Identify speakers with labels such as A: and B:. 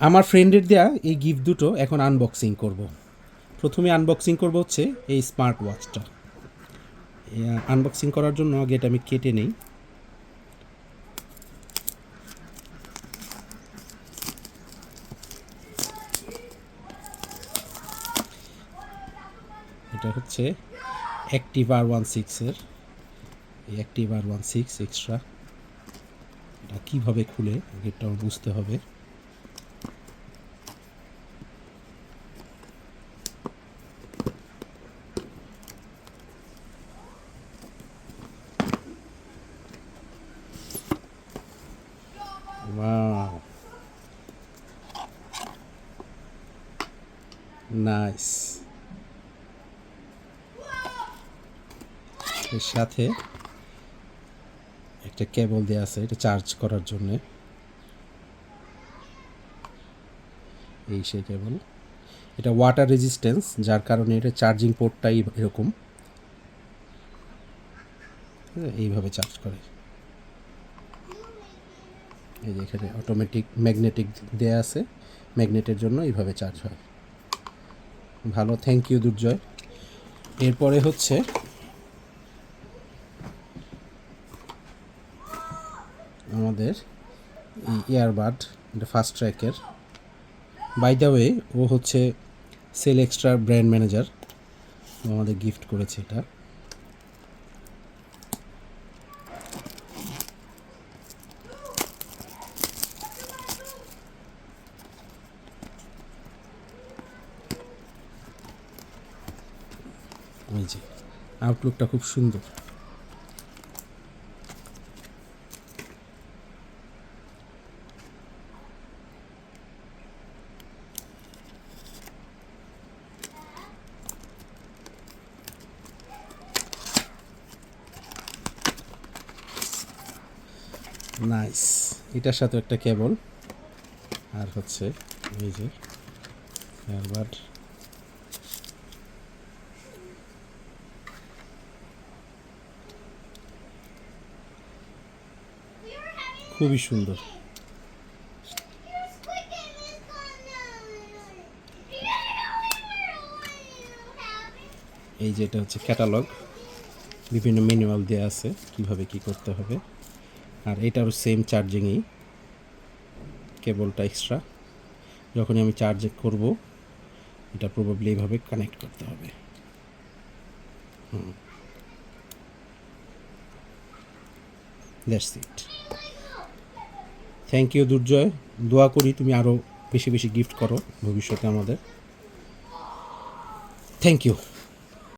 A: আমার ফ্রেন্ডের দেয়া এই গিফট দুটো এখন আনবক্সিং করব। প্রথমে আনবক্সিং করব হচ্ছে এই স্মার্ট ওয়াচটা। আনবক্সিং করার জন্য আগে এটা আমি কেটে নেই। এটা হচ্ছে অ্যাক্টিভ R16-এর, এই অ্যাক্টিভ R16 এক্সট্রা। এটা কীভাবে খুলে এটাও বুঝতে হবে। Wow, nice. এর সাথে একটা কেবল দেওয়া আছে, এটা চার্জ করার জন্য। এই সেই কেবল, এটা ওয়াটার রেজিস্ট্যান্স, যার কারণে এটা চার্জিং পোর্টটাই এরকম, এইভাবে চার্জ করে। এই যে এখানে অটোমেটিক ম্যাগনেটিক দেয়া আছে, ম্যাগনেটের জন্য এইভাবে চার্জ হয়। ভালো, থ্যাংক ইউ দুর্জয়। এরপরে হচ্ছে আমাদের এই ইয়ারবাড, এটা ফাস্ট ট্র্যাকের। বাই দ্য ওয়ে, ও হচ্ছে সেল এক্সট্রার ব্র্যান্ড ম্যানেজার, আমাদের গিফট করেছে এটা। এই যে আউটলুকটা খুব সুন্দর। নাইস। এটার সাথে একটা কেবল, আর হচ্ছে এই যে ইয়ারবাড। খুবই সুন্দর। এই যে এটা হচ্ছে ক্যাটালগ, বিভিন্ন ম্যানুয়াল দেওয়া আছে কিভাবে কি করতে হবে। আর এটারও সেম চার্জিংই, কেবলটা এক্সট্রা। যখনই আমি চার্জ করব, এটা প্রবাবলি এইভাবে কানেক্ট করতে হবে। That's it. থ্যাংক ইউ দুর্জয়। দোয়া করি তুমি আরও বেশি বেশি গিফট করো ভবিষ্যতে আমাদের। Thank you.